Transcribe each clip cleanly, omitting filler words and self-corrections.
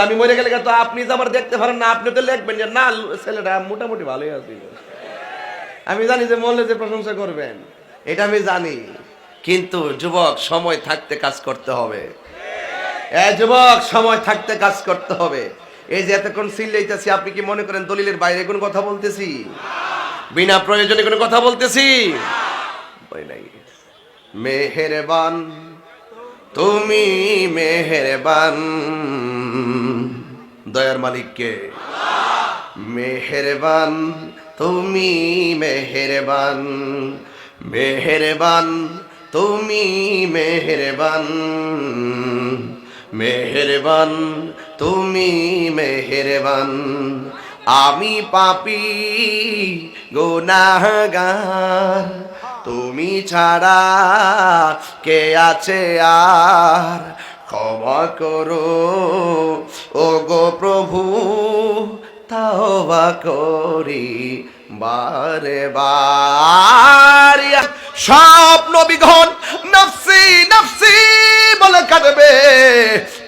আমি মরে গেলে তো আপনি তো আমার দেখতে পারেন না, আপনি তো লিখবেন যে না ছেলেটা মোটামুটি ভালোই আছে। আমি জানি যে মরলে যে প্রশংসা করবেন, এটা আমি জানি। কিন্তু যুবক, সময় থাকতে কাজ করতে হবে। যুবক, সময় থাকতে কাজ করতে হবে। এই যে এতক্ষণ চিল্লাইতেছি, আপনি কি মনে করেন দলিলের বাইরে কোনো কথা বলতেছি? বিনা প্রয়োজনে কোনো কথা বলতেছি? বই নাই। মেহেরবান তুমি, মেহেরবান। দয়ার মালিককে মেহেরবান তুমি, মেহেরবান। মেহেরবান তুমি, মেহেরবান। মেহেরবান তুমি, মেহেরবান। আমি পাপী গুনাহগার, তুমি ছাড়া কে আছে আর? ক্ষমা করো ও গো প্রভু, তওবা করি বারে বার। সব নবীগণ নফসি নফসি বলে কাঁদবে।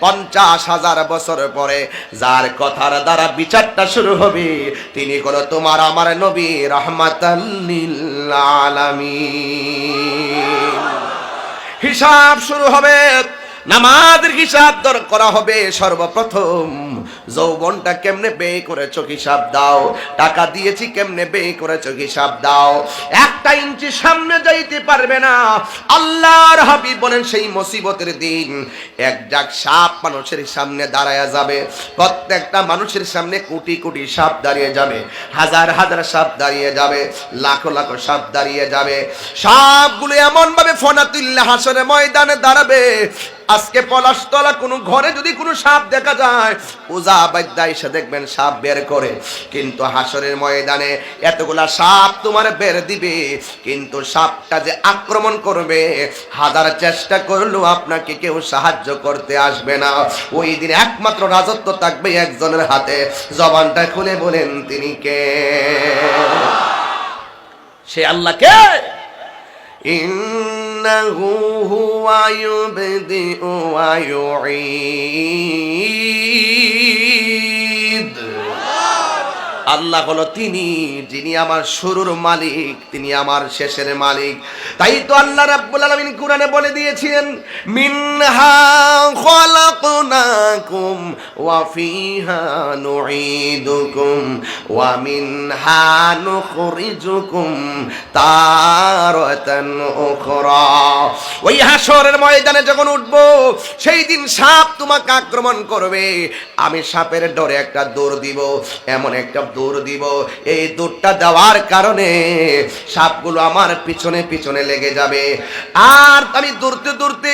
50,000 বছর পরে যার কথার দ্বারা বিচারটা শুরু হবে, তিনি হলো তোমার আমার নবী রাহমাতাল লিল আলামিন। হিসাব শুরু হবে, নামাজের হিসাব করা হবে। সর্বপ্রথম যৌবনটা কেমনে ব্যয় করেছো হিসাব দাও, টাকা দিয়েছি কেমনে ব্যয় করেছো হিসাব দাও। 1 ইঞ্চি সামনে যাইতে পারবে না। আল্লাহর হাবিব বলেন সেই মুসিবতের দিন এক জাগ সাপ মানুষের সামনে দাঁড়ায়া যাবে। প্রত্যেকটা মানুষের সামনে কোটি কোটি সাপ দাঁড়িয়ে যাবে, হাজার হাজার সাপ দাঁড়িয়ে যাবে, লাখো লাখো সাপ দাঁড়িয়ে যাবে। সাপগুলো এমন ভাবে ফনাতুল্লাহ হাসরের ময়দানে দাঁড়াবে, আজকে পলাশতলা কোনো ঘরে যদি কোনো সাপ দেখা যায়, ওজা বাদ্যা এসে দেখবেন সাপ বের করে। কিন্তু হাসরের ময়দানে এতগুলা সাপ তোমার বের দিবে, কিন্তু সাপটা যে আক্রমণ করবে, হাজার চেষ্টা করলেও আপনাকে কেউ সাহায্য করতে আসবে না। ওই দিন একমাত্র রাজত্ব থাকবে একজনের হাতে। জবানটা খুলে বলেন তিনি কে? সে আল্লাহ কে? ইন্নাহু হুয়া ইউবদিউ ওয়া ইউঈদ। আল্লাহ হলো তিনি যিনি আমার শুরুর মালিক, তিনি আমার শেষের মালিক। তাই তো আল্লাহ রাব্বুল আলামিন কুরআনে বলে দিয়েছেন, মিনহা খালাকনাকুম ওয়া ফিহা নুঈদুকুম ওয়া মিনহা নুখরিজুকুম তারাতান উখরা। ওই হাসরের ময়দানে যখন উঠবো, সেই দিন সাপ তোমাকে আক্রমণ করবে। আমি সাপের ডরে একটা দৌড় দিব, এমন একটা দৌড় দিব, এই দৌড়টা দেওয়ার কারণে সাপগুলো আমার পিছনে পিছনে লেগে যাবে। আর আমি দৌড়তে দৌড়তে